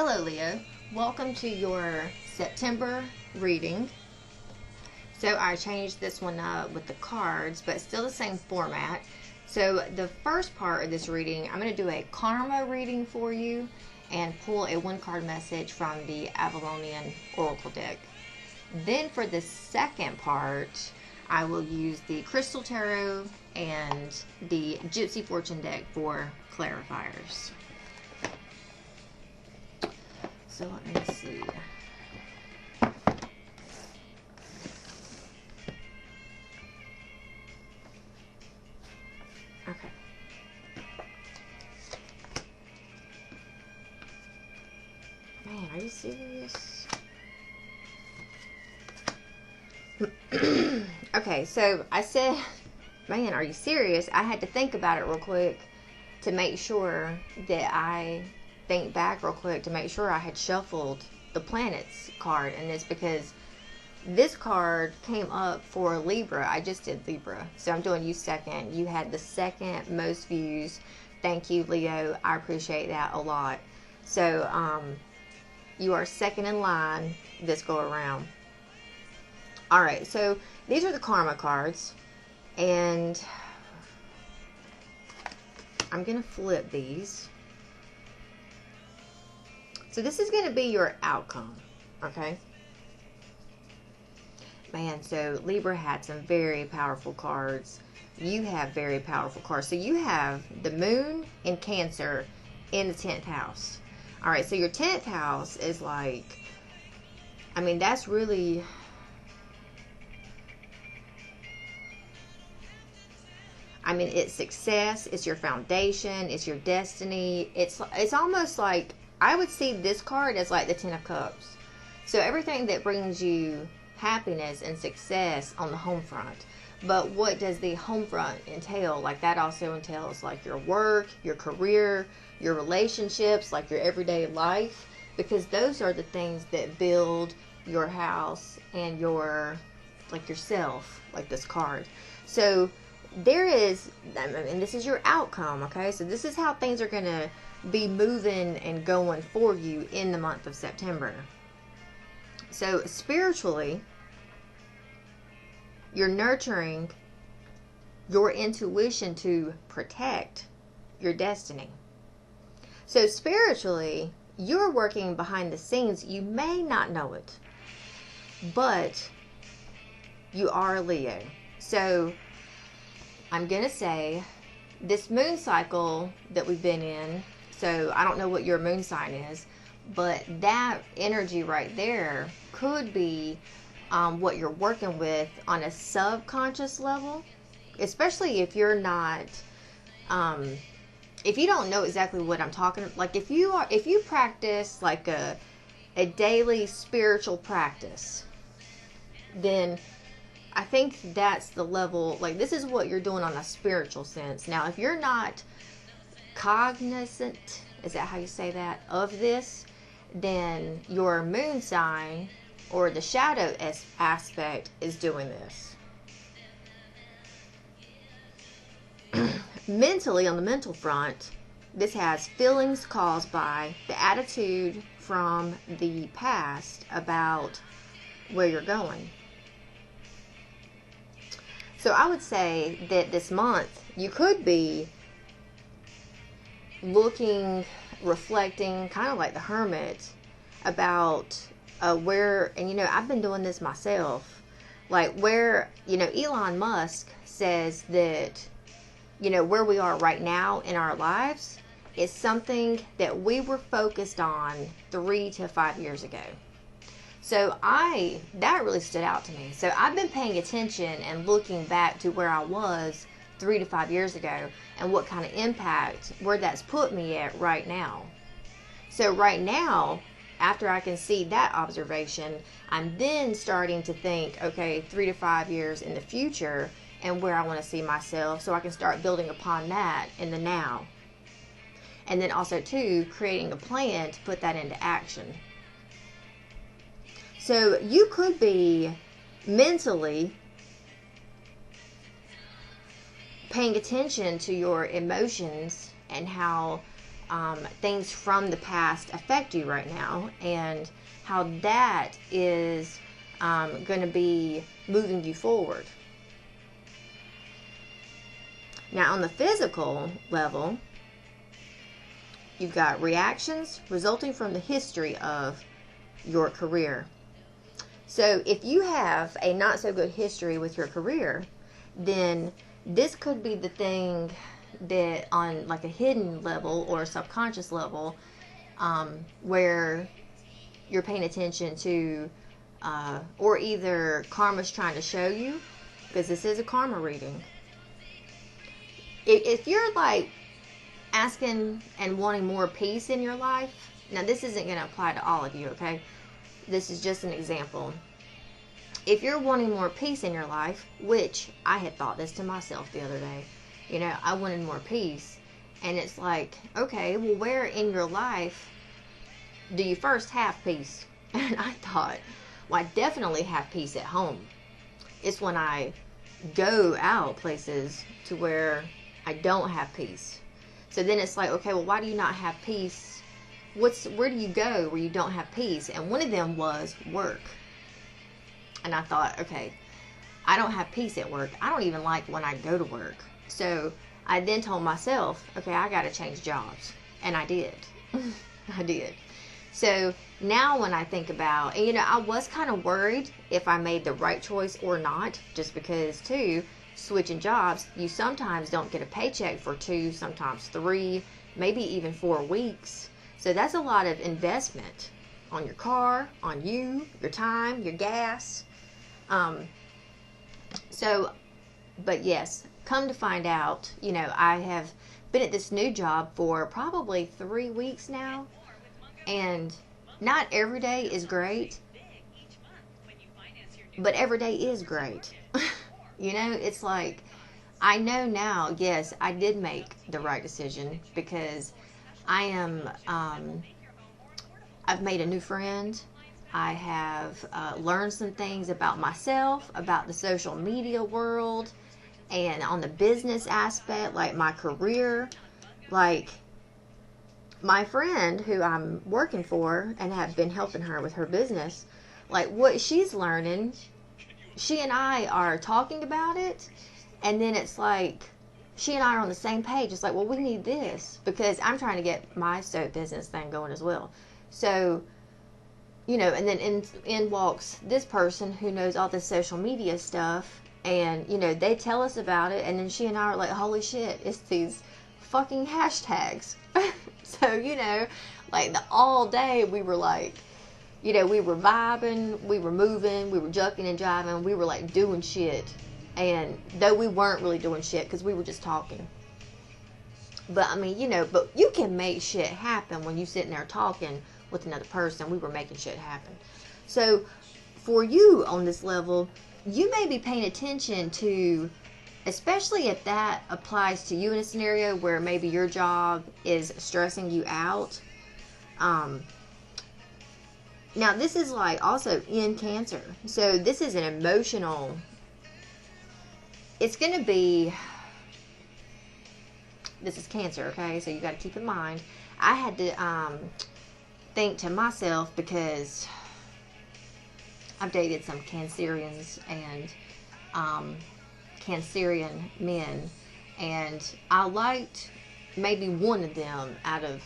Hello Leo, welcome to your September reading. So I changed this one up with the cards, but still the same format. So the first part of this reading, I'm going to do a karma reading for you and pull a one card message from the Avalonian Oracle deck. Then for the second part, I will use the Crystal Tarot and the Gypsy Fortune deck for clarifiers. So let me see. Okay. Man, are you serious? Okay, so I said, man, are you serious? I had to think about it real quick to make sure that I think back real quick to make sure I had shuffled the planets card in this, because this card came up for Libra. I just did Libra, so I'm doing you second. You had the second most views. Thank you, Leo. I appreciate that a lot. So you are second in line this go around. All right, so these are the karma cards, and I'm gonna flip these. So this is going to be your outcome, okay? Man, so Libra had some very powerful cards. You have very powerful cards. So you have the moon in Cancer in the 10th house. All right, so your 10th house is like, I mean, that's really, I mean, it's success, it's your foundation, it's your destiny. It's almost like, I would see this card as like the 10 of Cups. So everything that brings you happiness and success on the home front. But what does the home front entail? Like that also entails like your work, your career, your relationships, like your everyday life. Because those are the things that build your house and your, like yourself, like this card. So there is, and this is your outcome, okay? So this is how things are going to be moving and going for you in the month of September. So spiritually, you're nurturing your intuition to protect your destiny. So spiritually, you're working behind the scenes. You may not know it, but you are a Leo. So I'm going to say this moon cycle that we've been in, so I don't know what your moon sign is, but that energy right there could be what you're working with on a subconscious level, especially if you're not, if you don't know exactly what I'm talking about. Like if you practice like a daily spiritual practice, then I think that's the level, like this is what you're doing on a spiritual sense. Now, if you're not cognizant, is that how you say that, of this, then your moon sign or the shadow aspect is doing this. Mentally, on the mental front, this has feelings caused by the attitude from the past about where you're going. So I would say that this month you could be looking, reflecting, kind of like the hermit, about where, and you know, I've been doing this myself, like where, you know, Elon Musk says that, you know, where we are right now in our lives is something that we were focused on 3 to 5 years ago. So that really stood out to me. So I've been paying attention and looking back to where I was 3 to 5 years ago and what kind of impact, where that's put me at right now. So right now, after I can see that observation, I'm then starting to think, okay, 3 to 5 years in the future and where I want to see myself, so I can start building upon that in the now. And then also too, creating a plan to put that into action. So you could be mentally paying attention to your emotions and how things from the past affect you right now, and how that is going to be moving you forward. Now, on the physical level, you've got reactions resulting from the history of your career. So if you have a not so good history with your career, then this could be the thing that on like a hidden level or a subconscious level, where you're paying attention to, or either karma's trying to show you, because this is a karma reading. If you're like asking and wanting more peace in your life, now this isn't going to apply to all of you, okay? This is just an example. If you're wanting more peace in your life, which I had thought this to myself the other day, you know, I wanted more peace. And it's like, okay, well, where in your life do you first have peace? And I thought, well, I definitely have peace at home. It's when I go out places to where I don't have peace. So then it's like, okay, well, why do you not have peace? Where do you go where you don't have peace? And one of them was work. And I thought, okay, I don't have peace at work. I don't even like when I go to work. So I then told myself, okay, I got to change jobs. And I did. I did. So now when I think about, and you know, I was kind of worried if I made the right choice or not, just because too, switching jobs, you sometimes don't get a paycheck for 2, sometimes 3, maybe even 4 weeks. So that's a lot of investment on your car, on you, your time, your gas. But yes, come to find out, you know, I have been at this new job for probably 3 weeks now, and not every day is great, but every day is great. You know, it's like, I know now, yes, I did make the right decision, because I am, I've made a new friend. I have learned some things about myself, about the social media world, and on the business aspect, like my career. Like, my friend who I'm working for and have been helping her with her business, like what she's learning, she and I are talking about it, and then it's like she and I are on the same page. It's like, well, we need this, because I'm trying to get my soap business thing going as well. So, you know, and then in walks this person who knows all this social media stuff, and, you know, they tell us about it, and then she and I are like, holy shit, it's these fucking hashtags. So, you know, like all day we were like, you know, we were vibing, we were moving, we were jucking and jiving, we were like doing shit. And though we weren't really doing shit, because we were just talking. But I mean, you know, but you can make shit happen when you sitting there talking with another person. We were making shit happen. So for you on this level, you may be paying attention to, especially if that applies to you in a scenario where maybe your job is stressing you out. Now this is like also in Cancer. So this is an emotional, it's going to be, this is Cancer, okay? So you got to keep in mind, I had to think to myself, because I've dated some Cancerians and Cancerian men, and I liked maybe one of them out of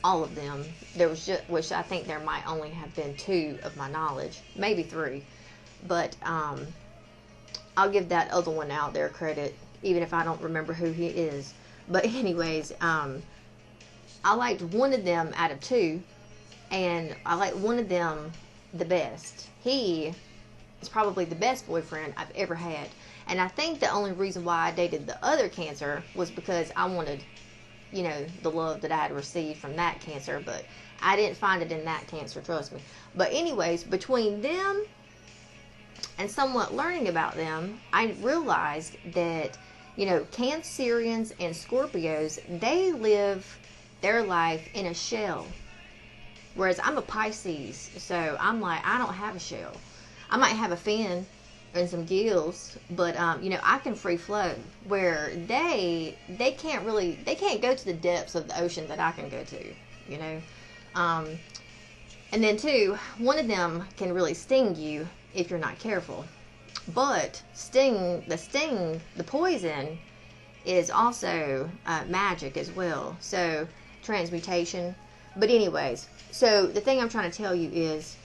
all of them. There was just, which I think there might only have been 2 of my knowledge, maybe 3, but I'll give that other one out there credit, even if I don't remember who he is. But anyways, I liked one of them out of 2, and I liked one of them the best. He is probably the best boyfriend I've ever had. And I think the only reason why I dated the other Cancer was because I wanted, you know, the love that I had received from that Cancer, but I didn't find it in that Cancer, trust me. But anyways, between them and somewhat learning about them, I realized that, you know, Cancerians and Scorpios, they live their life in a shell. Whereas I'm a Pisces, so I'm like, I don't have a shell. I might have a fin, and some gills, but you know, I can free flow, where they can't go to the depths of the ocean that I can go to, you know. And then two, one of them can really sting you if you're not careful. But the poison is also magic as well. So transmutation. But anyways, so the thing I'm trying to tell you is,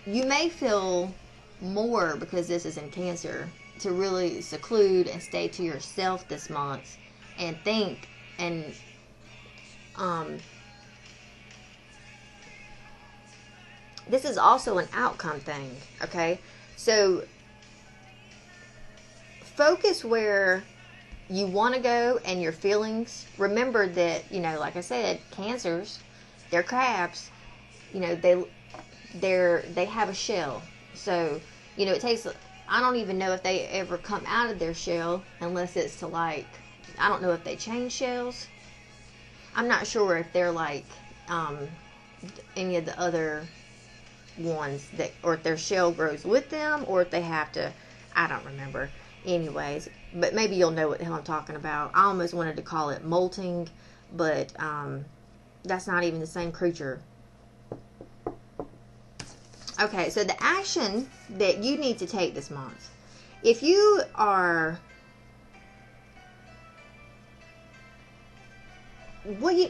you may feel more, because this is in Cancer, to really seclude and stay to yourself this month and think, and this is also an outcome thing, okay? So focus where you want to go and your feelings. Remember that, you know, like I said, Cancers, they're crabs. You know, they have a shell. So, you know, it takes, I don't even know if they ever come out of their shell unless it's to, like, I don't know if they change shells. I'm not sure if they're like any of the other ones that, or if their shell grows with them, or if they have to, I don't remember. Anyways, but maybe you'll know what the hell I'm talking about. I almost wanted to call it molting, but that's not even the same creature. Okay, so the action that you need to take this month, if you are,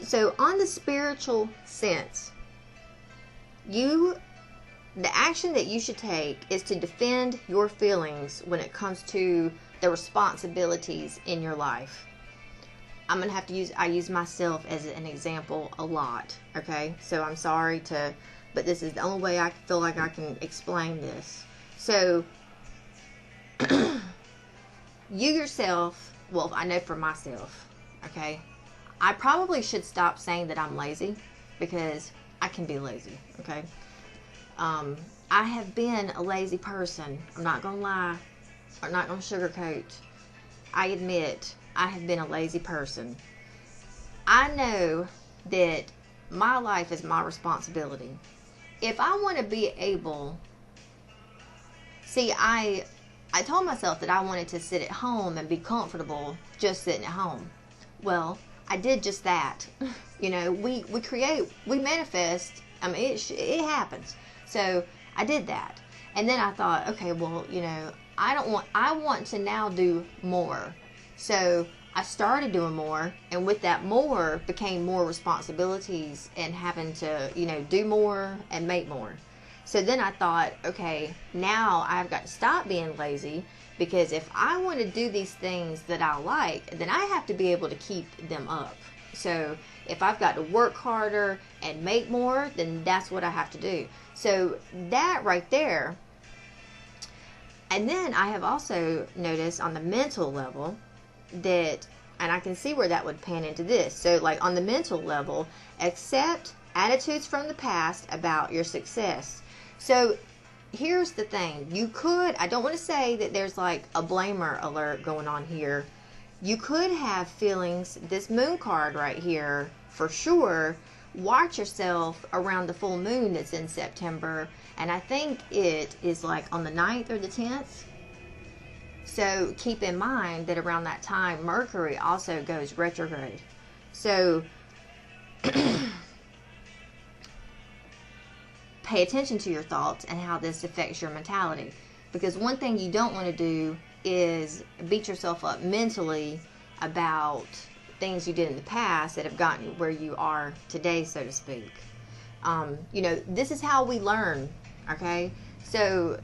so on the spiritual sense, the action that you should take is to defend your feelings when it comes to the responsibilities in your life. I'm going to have to I use myself as an example a lot, okay? So I'm sorry but this is the only way I feel like I can explain this. So, you yourself, well, I know for myself, okay? I probably should stop saying that I'm lazy, because I can be lazy, okay? I have been a lazy person. I'm not going to lie. I'm not going to sugarcoat. I admit I have been a lazy person. I know that my life is my responsibility. If I want to be able, see, I told myself that I wanted to sit at home and be comfortable just sitting at home. Well, I did just that. You know, we create, we manifest. I mean, it happens. So I did that. And then I thought, okay, well, you know, I want to now do more. So I started doing more, and with that more became more responsibilities and having to, you know, do more and make more. So then I thought, okay, now I've got to stop being lazy, because if I want to do these things that I like, then I have to be able to keep them up. So if I've got to work harder and make more, then that's what I have to do. So that right there. And then I have also noticed on the mental level that, and I can see where that would pan into this. So like on the mental level, accept attitudes from the past about your success. So here's the thing. You could, I don't want to say that there's like a blamer alert going on here. You could have feelings, this moon card right here, for sure. Watch yourself around the full moon that's in September. And I think it is like on the 9th or the 10th. So keep in mind that around that time, Mercury also goes retrograde. So pay attention to your thoughts and how this affects your mentality. Because one thing you don't want to do is beat yourself up mentally about things you did in the past that have gotten you where you are today, so to speak. You know, this is how we learn, okay? So,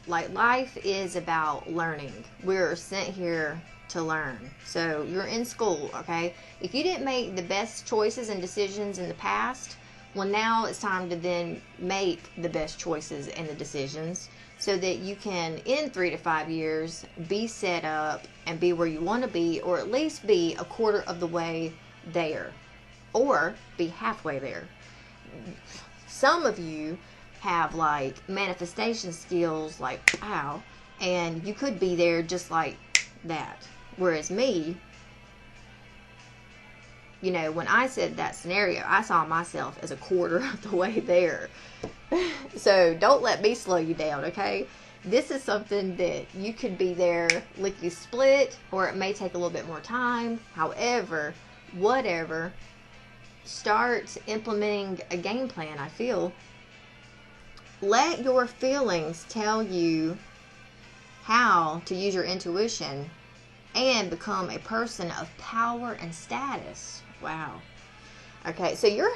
like, life is about learning. We're sent here to learn. So, you're in school, okay? If you didn't make the best choices and decisions in the past, well, now it's time to then make the best choices and the decisions so that you can, in 3 to 5 years, be set up and be where you want to be, or at least be a quarter of the way there, or be halfway there. Some of you have like manifestation skills like wow, and you could be there just like that. Whereas me, you know, when I said that scenario, I saw myself as a quarter of the way there. So don't let me slow you down, okay? This is something that you could be there lickety split, or it may take a little bit more time. However, whatever, start implementing a game plan. I feel, let your feelings tell you how to use your intuition and become a person of power and status. Wow. Okay, so you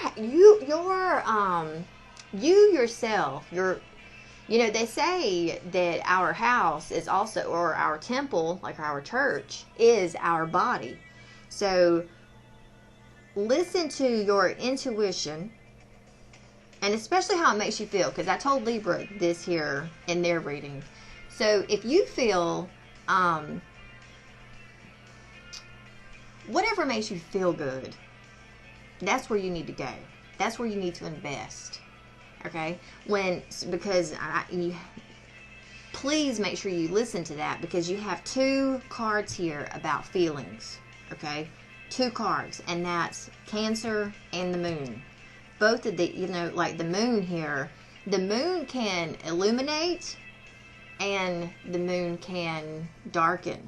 yourself, they say that our house is also, or our temple, like our church, is our body. So listen to your intuition, and especially how it makes you feel, because I told Libra this here in their reading. So if you feel, whatever makes you feel good, that's where you need to go. That's where you need to invest. Okay? Please make sure you listen to that, because you have 2 cards here about feelings. Okay? 2 cards, and that's Cancer and the Moon. Both of the, like the Moon here, the Moon can illuminate and the Moon can darken.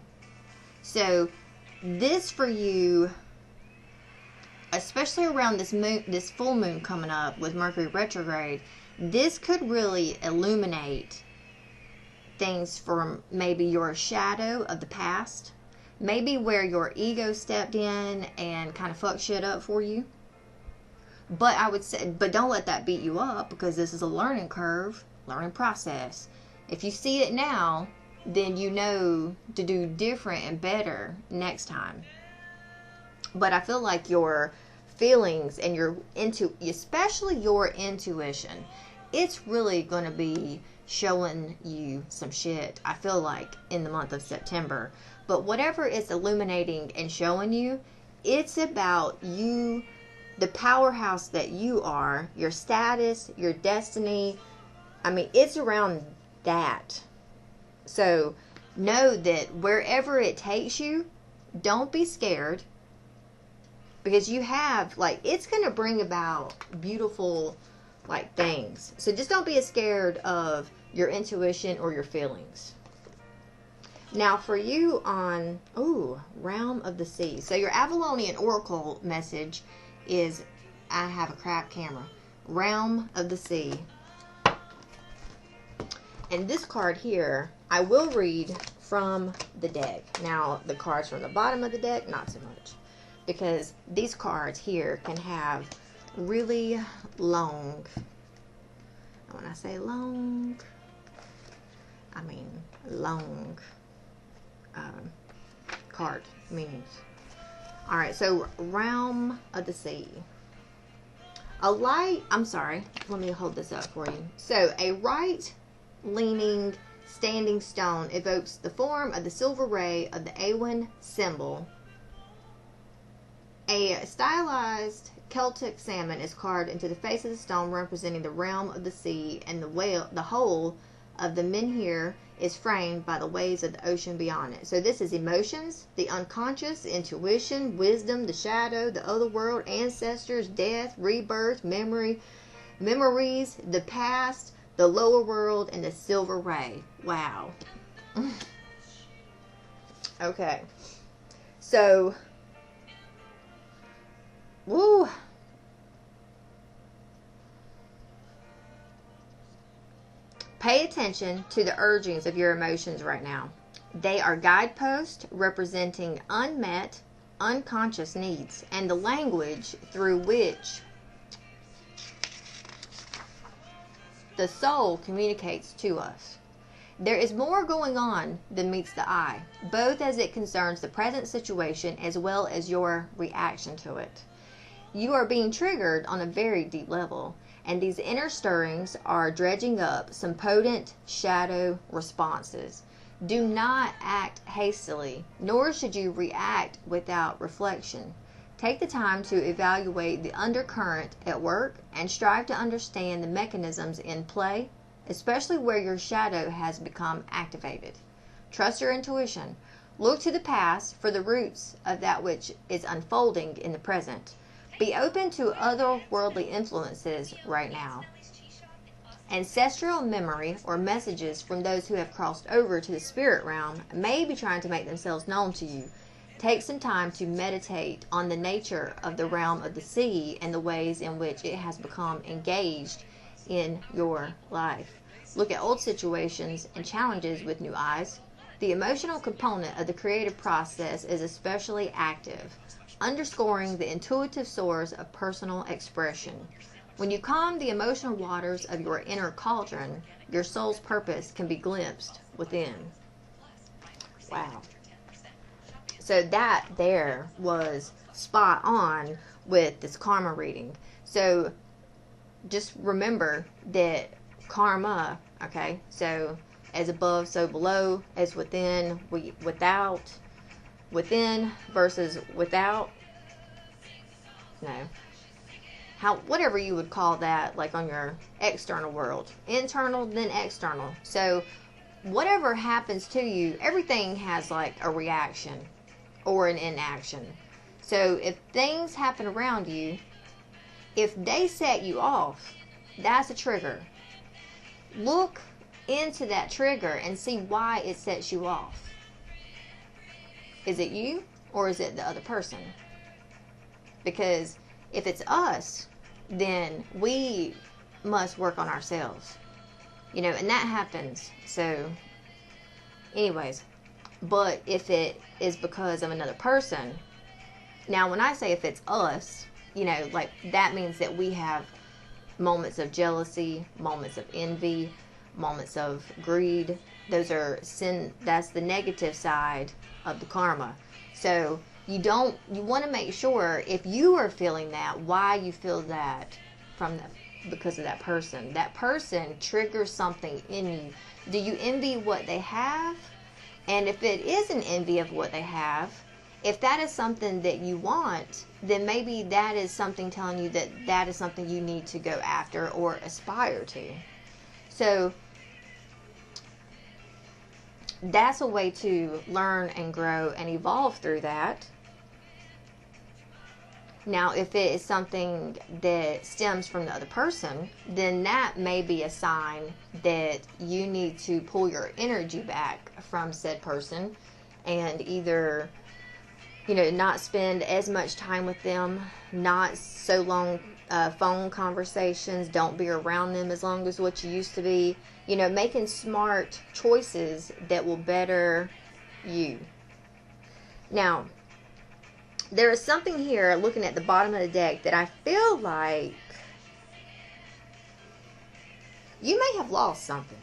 So this for you, especially around this full moon coming up with Mercury retrograde, this could really illuminate things from maybe your shadow of the past, maybe where your ego stepped in and kind of fucked shit up for you. But I would say, but don't let that beat you up, because this is a learning curve, learning process. If you see it now, then you know to do different and better next time. But I feel like your feelings and especially your intuition, it's really going to be showing you some shit, I feel like, in the month of September. But whatever it's illuminating and showing you, it's about you, the powerhouse that you are, your status, your destiny. I mean, it's around that. So know that wherever it takes you, don't be scared, because you have, like, it's going to bring about beautiful, like, things. So just don't be as scared of your intuition or your feelings. Now for you on, Realm of the Sea. So your Avalonian Oracle message is, I have a crap camera, Realm of the Sea. And this card here, I will read from the deck. Now, the cards from the bottom of the deck, not so much, because these cards here can have really long, and when I say long, I mean long card meanings. Alright, so Realm of the Sea. Let me hold this up for you. So, a right-leaning standing stone evokes the form of the silver ray of the Awen symbol. A stylized Celtic salmon is carved into the face of the stone, representing the realm of the sea, and the whole of the menhir is framed by the waves of the ocean beyond it. So this is emotions, the unconscious, intuition, wisdom, the shadow, the other world, ancestors, death, rebirth, memories, the past, the lower world, and the silver ray. Wow. Okay. So, woo. Pay attention to the urgings of your emotions right now. They are guideposts representing unmet, unconscious needs, and the language through which the soul communicates to us. There is more going on than meets the eye, both as it concerns the present situation as well as your reaction to it. You are being triggered on a very deep level, and these inner stirrings are dredging up some potent shadow responses. Do not act hastily, nor should you react without reflection. Take the time to evaluate the undercurrent at work and strive to understand the mechanisms in play, especially where your shadow has become activated. Trust your intuition. Look to the past for the roots of that which is unfolding in the present. Be open to otherworldly influences right now. Ancestral memory or messages from those who have crossed over to the spirit realm may be trying to make themselves known to you. Take some time to meditate on the nature of the realm of the sea and the ways in which it has become engaged in your life. Look at old situations and challenges with new eyes. The emotional component of the creative process is especially active, underscoring the intuitive source of personal expression. When you calm the emotional waters of your inner cauldron, your soul's purpose can be glimpsed within. Wow. So that there was spot on with this karma reading. So just remember that karma, okay, so as above, so below, as within, within versus without, no, whatever you would call that, like on your external world, internal, then external. So whatever happens to you, everything has like a reaction or an inaction. So if things happen around you, if they set you off, that's a trigger. Look into that trigger and see why it sets you off. Is it you or is it the other person? Because if it's us, then we must work on ourselves. And that happens. So anyways, but if it is because of another person, now when I say if it's us, like that means that we have moments of jealousy, moments of envy, moments of greed. Those are sin. That's the negative side of the karma. So you want to make sure if you are feeling that, why you feel that because of that person. That person triggers something in you. Do you envy what they have? And if it is an envy of what they have, if that is something that you want, then maybe that is something telling you that that is something you need to go after or aspire to. So that's a way to learn and grow and evolve through that. Now, if it is something that stems from the other person, then that may be a sign that you need to pull your energy back from said person and either, not spend as much time with them, not so long phone conversations, don't be around them as long as what you used to be, making smart choices that will better you. Now, there is something here, looking at the bottom of the deck, that I feel like you may have lost something.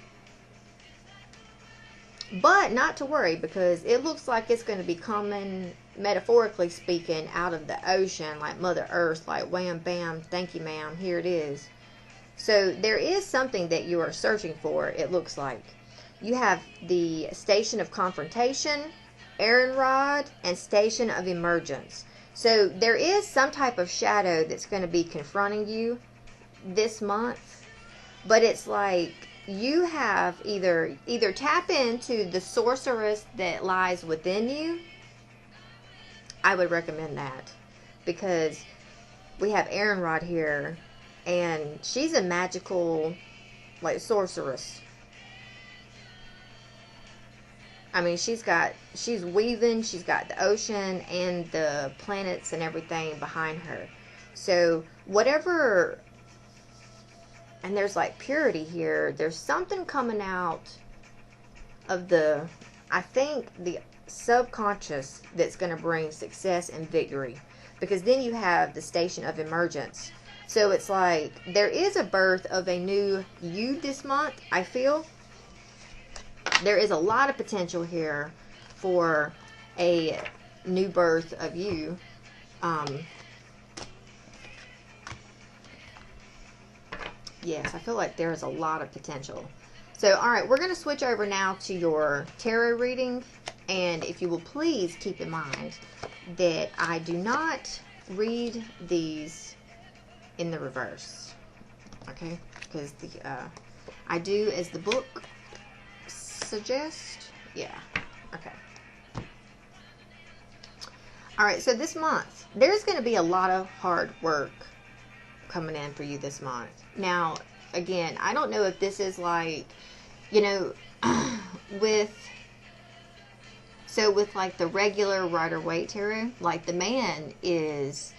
But not to worry, because it looks like it's going to be coming, metaphorically speaking, out of the ocean, like Mother Earth, like wham, bam, thank you, ma'am, here it is. So there is something that you are searching for, it looks like. You have the Station of Confrontation, Iron Rod, and Station of Emergence. So there is some type of shadow that's going to be confronting you this month. But it's like you have either tap into the sorceress that lies within you. I would recommend that, because we have Iron Rod here, and she's a magical, like, sorceress. I mean, she's weaving, she's got the ocean and the planets and everything behind her. So whatever, and there's like purity here. There's something coming out of I think the subconscious that's going to bring success and victory. Because then you have the Station of Emergence. So it's like there is a birth of a new you this month, I feel. There is a lot of potential here for a new birth of you. Yes, I feel like there is a lot of potential. So, alright, we're going to switch over now to your tarot reading. And if you will please keep in mind that I do not read these in the reverse. Okay? Because I do as the book suggest. Yeah. Okay. Alright, so this month, there's going to be a lot of hard work coming in for you this month. Now, again, I don't know if this is like, you know, with like the regular Rider-Waite tarot, like the man is,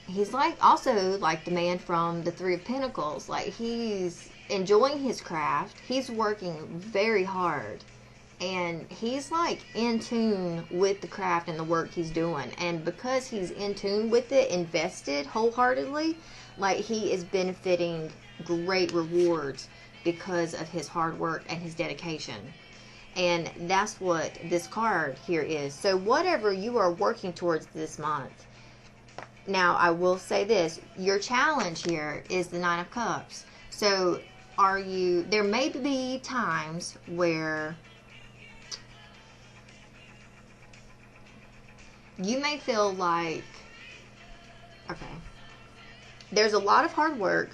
he's like also like the man from the Three of Pentacles. Like he's enjoying his craft. He's working very hard. And he's like in tune with the craft and the work he's doing. And because he's in tune with it, invested wholeheartedly, like he is benefiting great rewards because of his hard work and his dedication. And that's what this card here is. So whatever you are working towards this month. Now, I will say this. Your challenge here is the Nine of Cups. So there may be times where you may feel like, okay, there's a lot of hard work.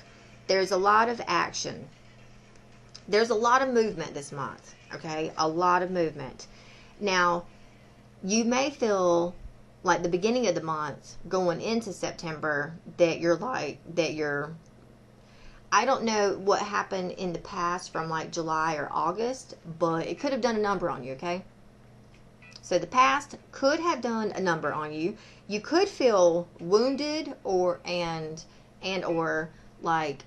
There's a lot of action. There's a lot of movement this month. Okay, a lot of movement. Now, you may feel like the beginning of the month, going into September, that I don't know what happened in the past from like July or August, but it could have done a number on you, okay? So the past could have done a number on you. You could feel wounded or like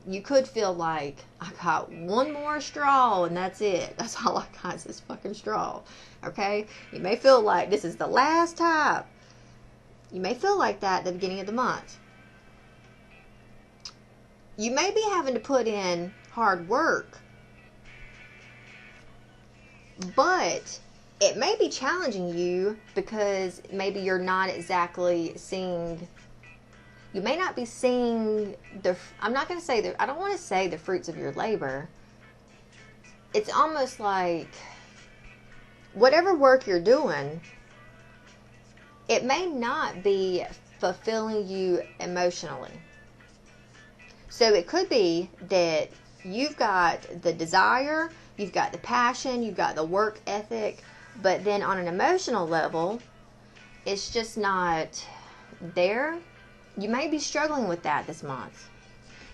you could feel like I got one more straw and that's it. That's all I got is this fucking straw. Okay? You may feel like this is the last time. You may feel like that at the beginning of the month. You may be having to put in hard work, but it may be challenging you because maybe you're not exactly seeing, you may not be seeing I'm not going to say I don't want to say the fruits of your labor. It's almost like whatever work you're doing, it may not be fulfilling you emotionally. So it could be that you've got the desire, you've got the passion, you've got the work ethic, but then on an emotional level, it's just not there. You may be struggling with that this month.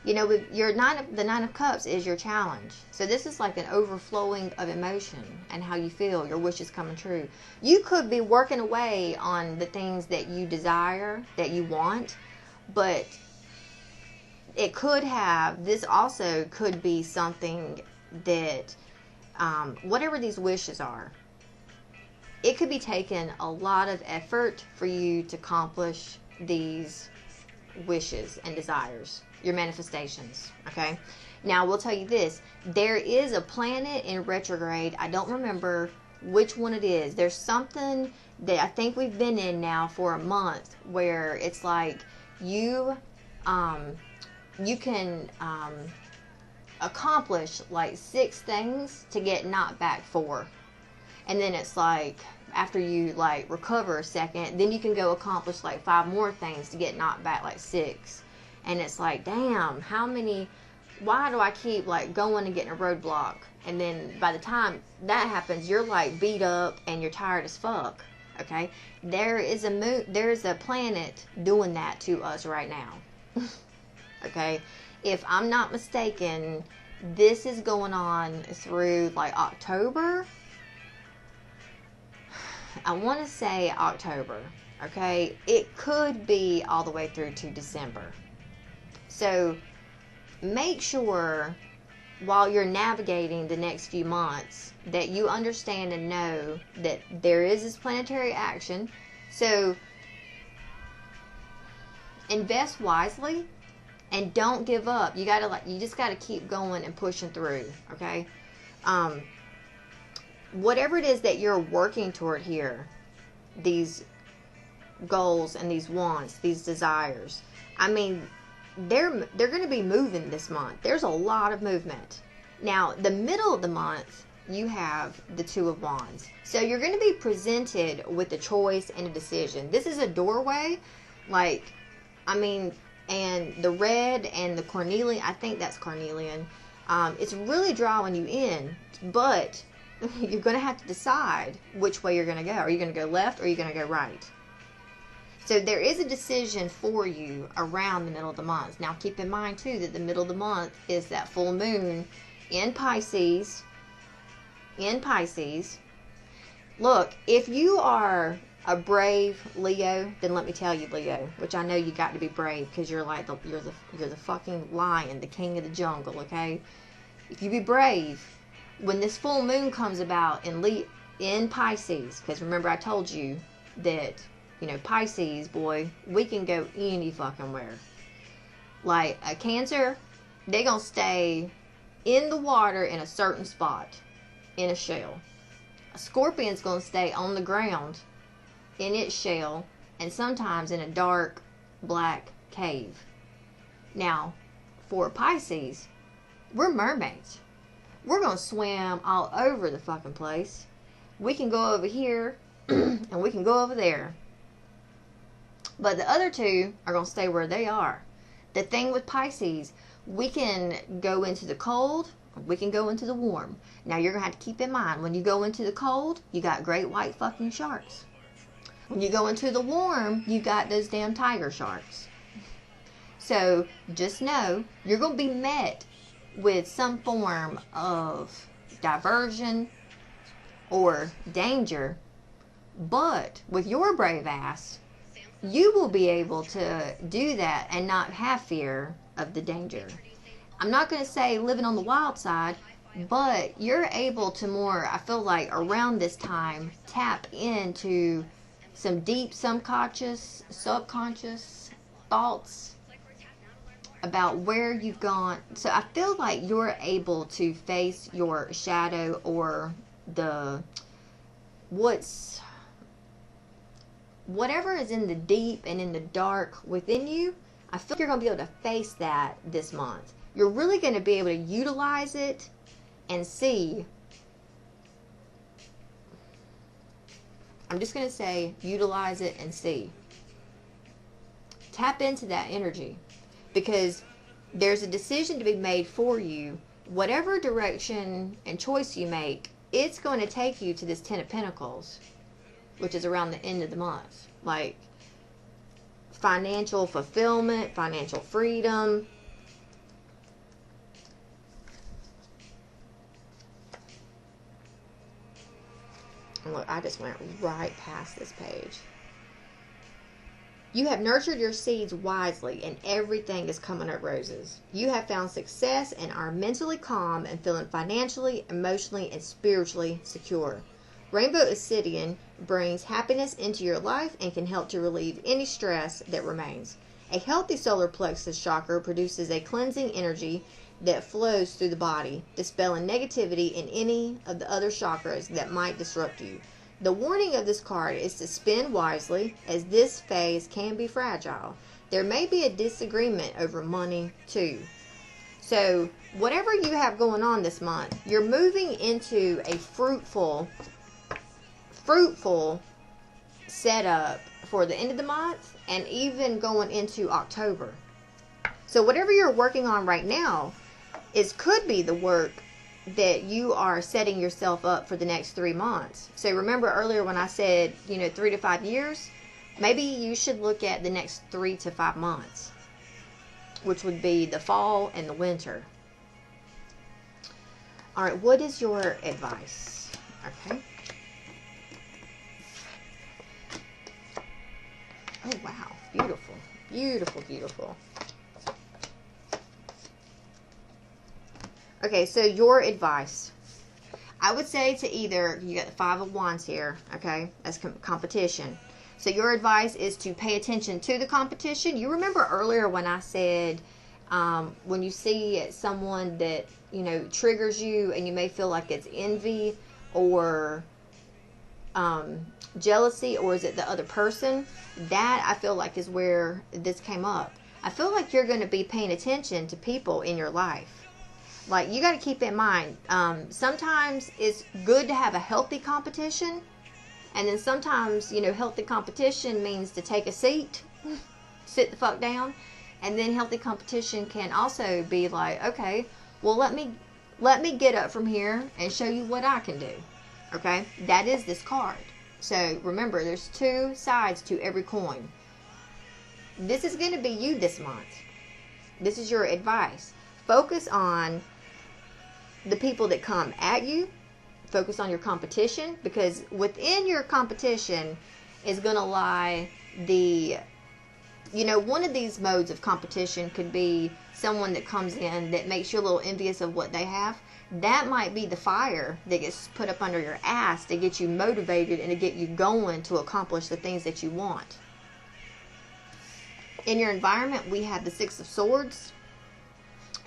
You know, with the Nine of Cups is your challenge. So this is like an overflowing of emotion and how you feel, your wishes coming true. You could be working away on the things that you desire, that you want, but this also could be something that, whatever these wishes are, it could be taking a lot of effort for you to accomplish these wishes and desires, your manifestations, okay? Now, we'll tell you this. There is a planet in retrograde. I don't remember which one it is. There's something that I think we've been in now for a month where it's like you can accomplish like 6 things to get knocked back 4. And then it's like, after you like recover a second, then you can go accomplish like 5 more things to get knocked back like 6. And it's like, damn, why do I keep like going and getting a roadblock? And then by the time that happens, you're like beat up and you're tired as fuck. Okay? There's a planet doing that to us right now. Okay? If I'm not mistaken, this is going on through like October. I want to say October, okay? It could be all the way through to December. So make sure while you're navigating the next few months that you understand and know that there is this planetary action. So invest wisely and don't give up. You just gotta keep going and pushing through, okay? Whatever it is that you're working toward here, these goals and these wants, these desires, I mean, they're going to be moving this month. There's a lot of movement. Now, the middle of the month, you have the Two of Wands. So you're going to be presented with a choice and a decision. This is a doorway, and the red and the cornelian, I think that's carnelian, it's really drawing you in, but you're going to have to decide which way you're going to go. Are you going to go left or are you going to go right? So there is a decision for you around the middle of the month. Now keep in mind too that the middle of the month is that full moon in Pisces. In Pisces. Look, if you are a brave Leo, then let me tell you, Leo, which I know you got to be brave because you're like you're the fucking lion, the king of the jungle, okay? If you be brave, when this full moon comes about in Pisces, because remember I told you that, you know, Pisces, boy, we can go any fucking where. Like a Cancer, they gonna stay in the water in a certain spot, in a shell. A Scorpion's gonna stay on the ground in its shell, and sometimes in a dark black cave. Now, for Pisces, we're mermaids. We're gonna swim all over the fucking place. We can go over here and we can go over there. But the other two are gonna stay where they are. The thing with Pisces, we can go into the cold, we can go into the warm. Now you're gonna have to keep in mind, when you go into the cold, you got great white fucking sharks. When you go into the warm, you got those damn tiger sharks. So just know you're gonna be met with some form of diversion or danger, but with your brave ass, you will be able to do that and not have fear of the danger. I'm not going to say living on the wild side, but you're able to more, I feel like, around this time, tap into some deep subconscious thoughts about where you've gone. So I feel like you're able to face your shadow or whatever is in the deep and in the dark within you. I feel like you're going to be able to face that this month. You're really going to be able to utilize it and see. I'm just going to say utilize it and see. Tap into that energy, because there's a decision to be made for you. Whatever direction and choice you make, it's going to take you to this 10 of Pentacles, which is around the end of the month. Like financial fulfillment, financial freedom. And look, I just went right past this page. You have nurtured your seeds wisely, and everything is coming up roses. You have found success and are mentally calm and feeling financially, emotionally, and spiritually secure. Rainbow Obsidian brings happiness into your life and can help to relieve any stress that remains. A healthy solar plexus chakra produces a cleansing energy that flows through the body, dispelling negativity in any of the other chakras that might disrupt you. The warning of this card is to spend wisely, as this phase can be fragile. There may be a disagreement over money too. So whatever you have going on this month, you're moving into a fruitful setup for the end of the month and even going into October. So whatever you're working on right now could be the work that you are setting yourself up for the next 3 months. So remember earlier when I said, 3 to 5 years, maybe you should look at the next 3 to 5 months, which would be the fall and the winter. All right, what is your advice? Okay. Oh, wow. Beautiful. Beautiful, beautiful. Okay, so your advice. I would say to either, you got the 5 of Wands here, okay? That's competition. So your advice is to pay attention to the competition. You remember earlier when I said, when you see someone that, triggers you and you may feel like it's envy or jealousy, or is it the other person? That I feel like is where this came up. I feel like you're going to be paying attention to people in your life. Like, you got to keep in mind, sometimes it's good to have a healthy competition. And then sometimes, healthy competition means to take a seat, sit the fuck down. And then healthy competition can also be like, okay, well, let me get up from here and show you what I can do. Okay? That is this card. So remember, there's 2 sides to every coin. this is going to be you this month. This is your advice. Focus on the people that come at you. Focus on your competition, because within your competition is going to lie one of these modes of competition could be someone that comes in that makes you a little envious of what they have. That might be the fire that gets put up under your ass to get you motivated and to get you going to accomplish the things that you want. In your environment, we have the Six of Swords.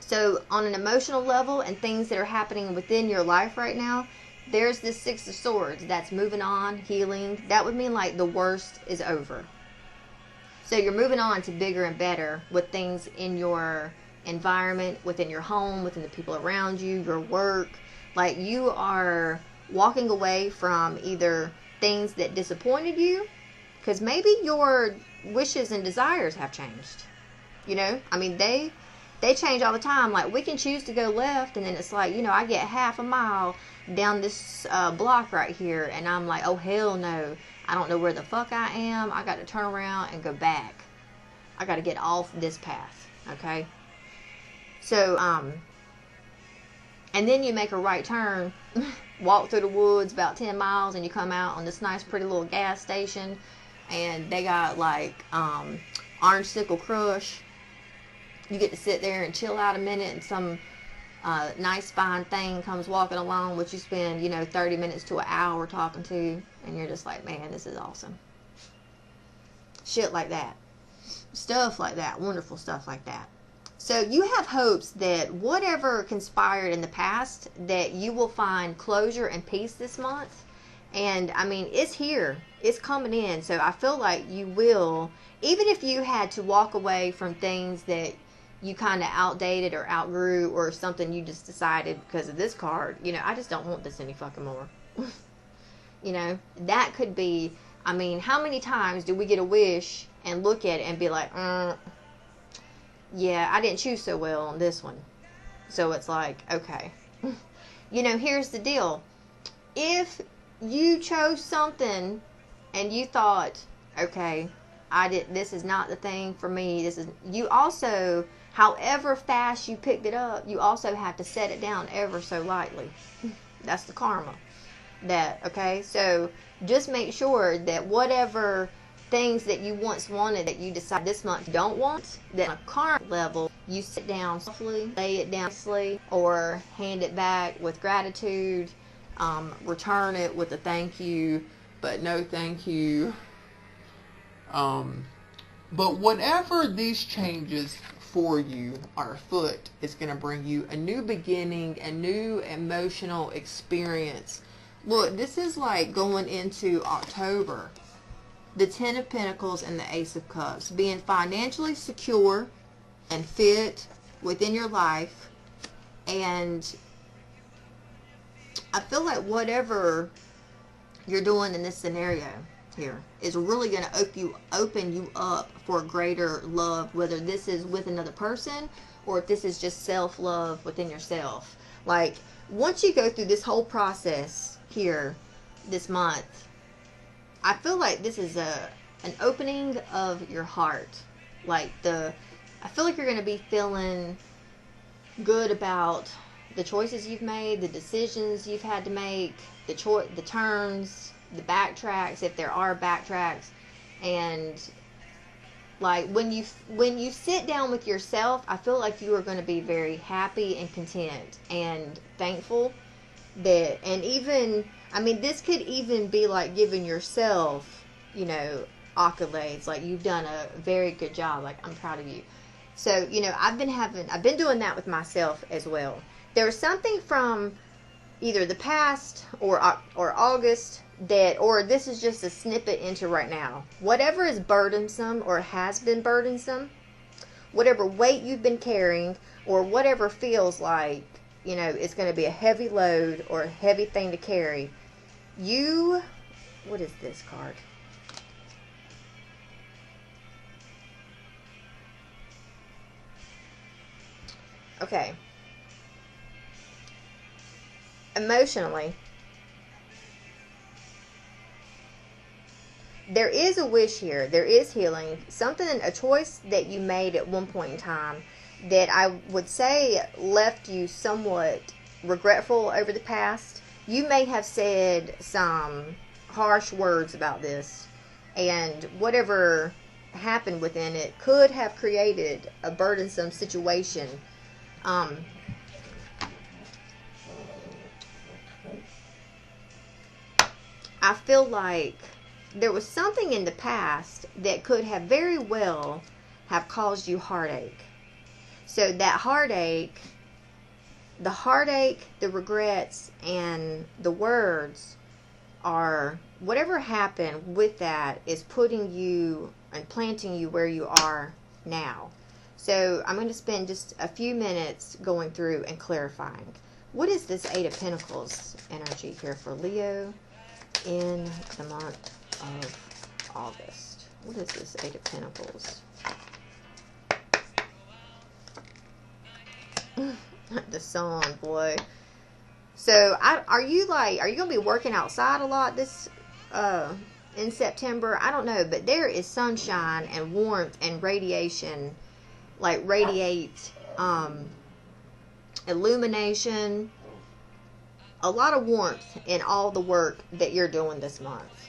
So on an emotional level and things that are happening within your life right now, there's this Six of Swords that's moving on, healing. That would mean like the worst is over. So you're moving on to bigger and better with things in your environment, within your home, within the people around you, your work. Like you are walking away from either things that disappointed you, because maybe your wishes and desires have changed. I mean, they change all the time. Like we can choose to go left, and then it's like, I get half a mile down this block right here, and I'm like, oh hell no, I don't know where the fuck I am. I got to turn around and go back. I got to get off this path. Okay. So and then you make a right turn, walk through the woods about 10 miles, and you come out on this nice pretty little gas station, and they got like orange sickle crush. You get to sit there and chill out a minute, and some nice fine thing comes walking along, which you spend 30 minutes to an hour talking to, and you're just like, man, this is awesome. Shit like that, stuff like that, wonderful stuff like that. So you have hopes that whatever conspired in the past, that you will find closure and peace this month. And I mean, it's here, it's coming in. So I feel like you will, even if you had to walk away from things that you kind of outdated or outgrew, or something you just decided because of this card, I just don't want this any fucking more. That could be, I mean, how many times do we get a wish and look at it and be like, yeah, I didn't choose so well on this one. So it's like, okay. Here's the deal. If you chose something and you thought, okay, this is not the thing for me. You also, however fast you picked it up, you also have to set it down ever so lightly. That's the karma. Okay? So just make sure that whatever things that you once wanted that you decide this month you don't want, that on a current level, you sit down softly, lay it down nicely, or hand it back with gratitude, return it with a thank you, but no thank you. But whatever these changes for you are afoot, is going to bring you a new beginning, a new emotional experience. Look, this is like going into October. The Ten of Pentacles and the Ace of Cups. Being financially secure and fit within your life. And I feel like whatever you're doing in this scenario here is really going to open you up for greater love, whether this is with another person or if this is just self-love within yourself. Like, once you go through this whole process here this month, I feel like this is an opening of your heart. Like, I feel like you're going to be feeling good about the choices you've made, the decisions you've had to make, the turns, the backtracks, if there are backtracks. And like, when you sit down with yourself, I feel like you are going to be very happy and content and thankful that, and even, I mean, this could even be like giving yourself, accolades, like you've done a very good job, like I'm proud of you. So, I've been doing that with myself as well. There's something from either the past or August or this is just a snippet into right now. Whatever is burdensome or has been burdensome, whatever weight you've been carrying, or whatever feels like, it's going to be a heavy load or a heavy thing to carry. What is this card? Okay. Emotionally, there is a wish here. There is healing. Something, a choice that you made at one point in time that I would say left you somewhat regretful over the past. You may have said some harsh words about this, and whatever happened within it could have created a burdensome situation. I feel like there was something in the past that could have very well have caused you heartache. So that heartache, the regrets, and the words are, whatever happened with that is putting you and planting you where you are now. So I'm going to spend just a few minutes going through and clarifying. What is this Eight of Pentacles energy here for Leo in the month of August? What is this Eight of Pentacles? The sun, boy. So, are you going to be working outside a lot this in September? I don't know, but there is sunshine and warmth and radiation, like radiate illumination, a lot of warmth in all the work that you're doing this month.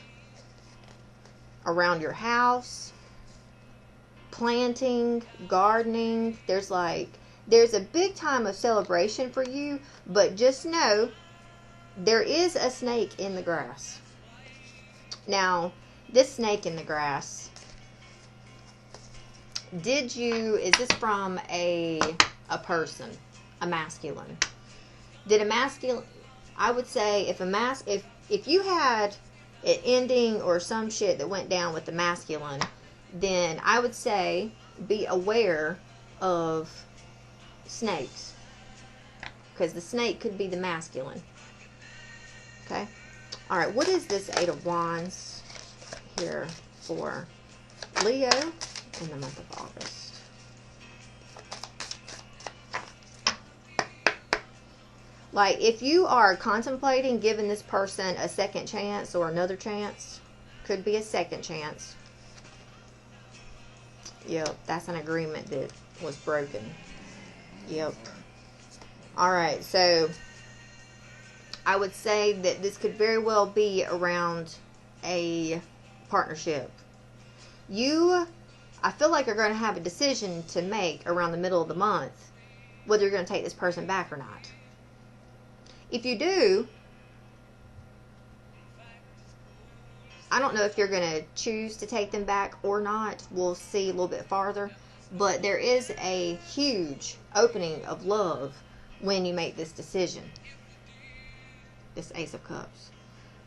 Around your house, planting, gardening, there's a big time of celebration for you, but just know there is a snake in the grass. Now, this snake in the grass, is this from a person, a masculine? Did a masculine, I would say if you had an ending or some shit that went down with the masculine, then I would say be aware of snakes, because the snake could be the masculine. Okay. All right. What is this Eight of Wands here for Leo in the month of August? Like, if you are contemplating giving this person a second chance or another chance, could be a second chance. Yep, that's an agreement that was broken. Yep. Alright, so I would say that this could very well be around a partnership. I feel like you're going to have a decision to make around the middle of the month whether you're going to take this person back or not. If you do, I don't know if you're going to choose to take them back or not. We'll see a little bit farther. But there is a huge opening of love when you make this decision. This Ace of Cups.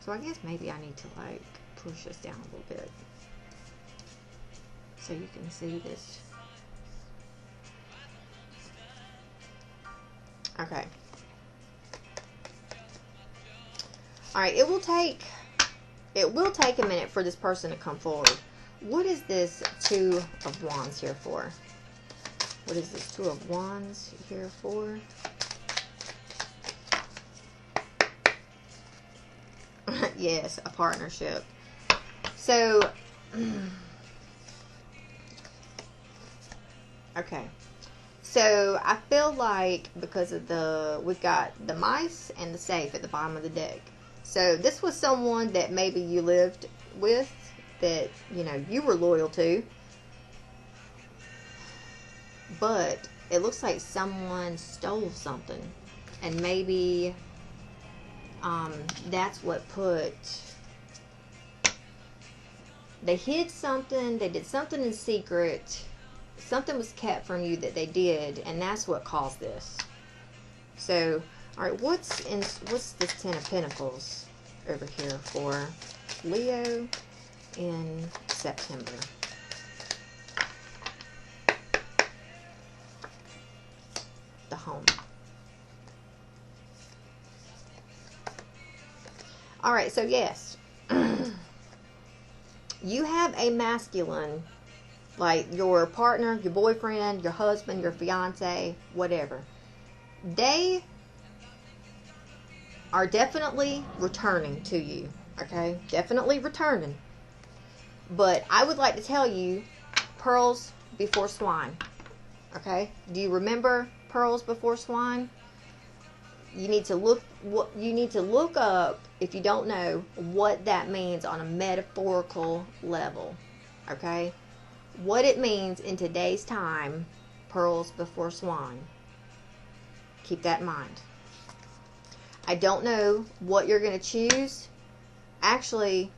So I guess maybe I need to push this down a little bit so you can see this. Okay. Alright, it will take a minute for this person to come forward. What is this Two of Wands here for? What is this Two of Wands here for? Yes, a partnership. So, okay. So, I feel like because of we've got the mice and the safe at the bottom of the deck. So, this was someone that maybe you lived with, that, you were loyal to. But it looks like someone stole something. And maybe that's what they hid something, they did something in secret, something was kept from you that they did, and that's what caused this. So, alright, what's this Ten of Pentacles over here for Leo in September? The home. Alright, so yes. You have a masculine, like your partner, your boyfriend, your husband, your fiance, whatever. They are definitely returning to you. Okay? Definitely returning. But I would like to tell you, pearls before swine. Okay? Do you remember pearls before swine? You need to look up, if you don't know, what that means on a metaphorical level. Okay? What it means in today's time, pearls before swine. Keep that in mind. I don't know what you're going to choose. Actually,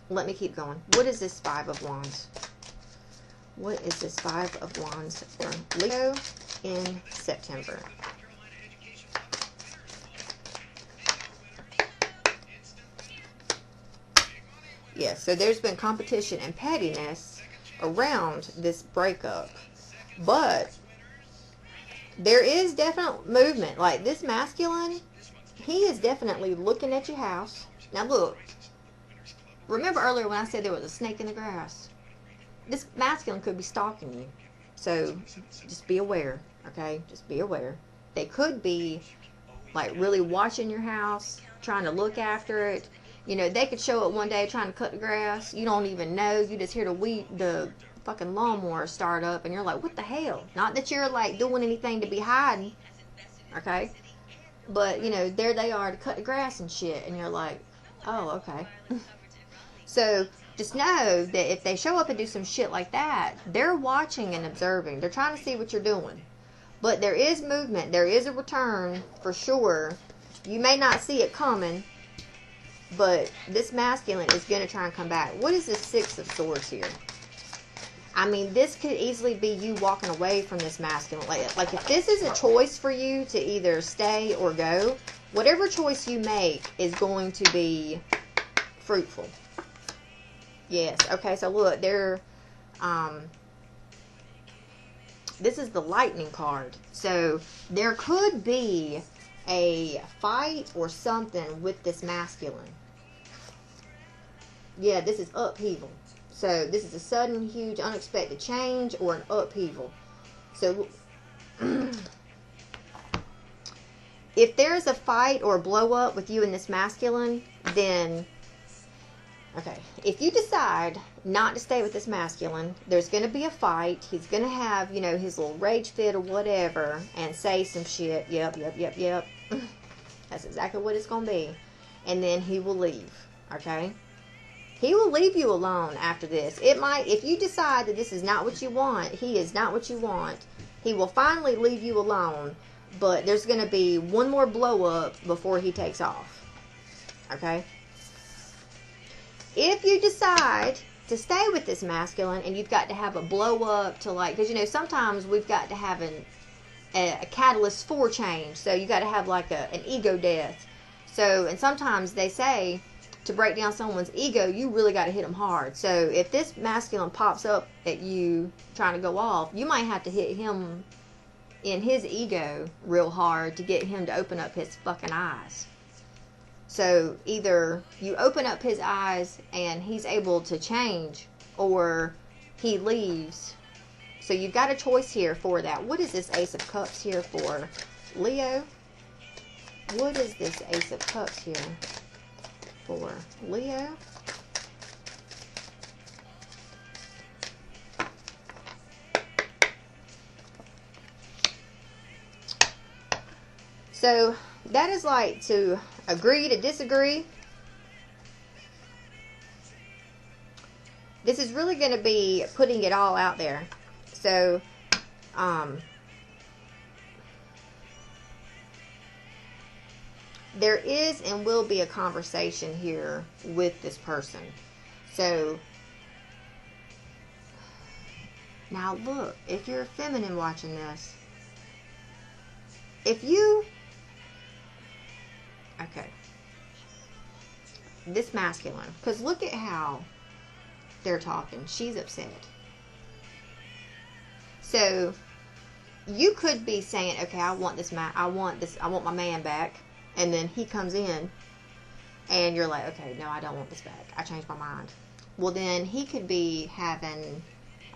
let me keep going. What is this Five of Wands? What is this Five of Wands for Leo in September? Yeah, so there's been competition and pettiness around this breakup. But there is definite movement. Like, this masculine, he is definitely looking at your house. Now look, remember earlier when I said there was a snake in the grass? This masculine could be stalking you. So just be aware, okay? Just be aware. They could be like really watching your house, trying to look after it. You know, they could show up one day trying to cut the grass. You don't even know. You just hear the fucking lawnmower start up, and you're like, what the hell? Not that you're like doing anything to be hiding, okay? But, you know, there they are to cut the grass and shit, and you're like, oh, okay. So just know that if they show up and do some shit like that, they're watching and observing. They're trying to see what you're doing. But there is movement. There is a return for sure. You may not see it coming, but this masculine is going to try and come back. What is this Six of Swords here? I mean, this could easily be you walking away from this masculine. Like if this is a choice for you to either stay or go, whatever choice you make is going to be fruitful. Yes. Okay, so look, this is the Lightning card. So there could be a fight or something with this masculine. Yeah, this is upheaval. So this is a sudden, huge, unexpected change or an upheaval. So if there's a fight or a blow up with you and this masculine, then, okay, if you decide not to stay with this masculine, there's going to be a fight. He's going to have, you know, his little rage fit or whatever and say some shit. Yep. That's exactly what it's going to be. And then he will leave, okay? He will leave you alone after this. It might, if you decide that this is not what you want, he is not what you want, he will finally leave you alone, but there's going to be one more blow up before he takes off. Okay? If you decide to stay with this masculine and you've got to have a blow up to, like, because, you know, sometimes we've got to have a catalyst for change. So you got to have like an ego death. So, and sometimes they say, to break down someone's ego, you really got to hit them hard. So if this masculine pops up at you trying to go off, you might have to hit him in his ego real hard to get him to open up his fucking eyes. So either you open up his eyes and he's able to change, or he leaves. So you've got a choice here for that. What is this Ace of Cups here for Leo? What is this Ace of Cups here for Leo? So that is like to agree to disagree. This is really going to be putting it all out there. So, there is and will be a conversation here with this person. So, now look, if you're a feminine watching this, if you, okay, this masculine, because look at how they're talking. She's upset. So, you could be saying, okay, I want my man back. And then he comes in and you're like, okay, no, I don't want this back. I changed my mind. Well, then he could be having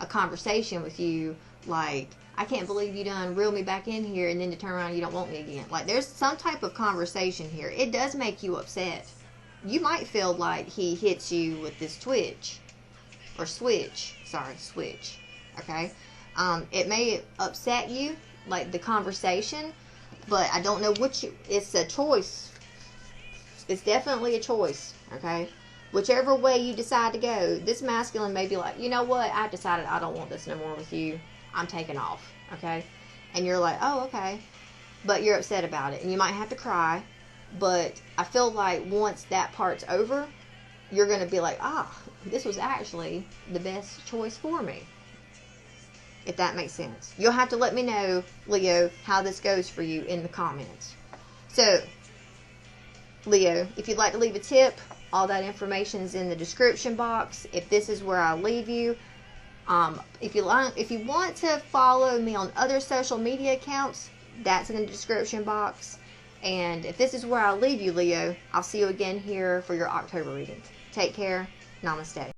a conversation with you like, I can't believe you done reeled me back in here, and then to turn around and you don't want me again. Like, there's some type of conversation here. It does make you upset. you might feel like he hits you with this switch. Okay? It may upset you, like the conversation, but I don't know it's a choice. It's definitely a choice, okay? Whichever way you decide to go, this masculine may be like, you know what, I decided I don't want this no more with you. I'm taking off, okay? And you're like, oh, okay. But you're upset about it, and you might have to cry, but I feel like once that part's over, you're going to be like, this was actually the best choice for me. If that makes sense. You'll have to let me know, Leo, how this goes for you in the comments. So, Leo, if you'd like to leave a tip, all that information is in the description box. If this is where I leave you, if you want to follow me on other social media accounts, that's in the description box. And if this is where I leave you, Leo, I'll see you again here for your October reading. Take care. Namaste.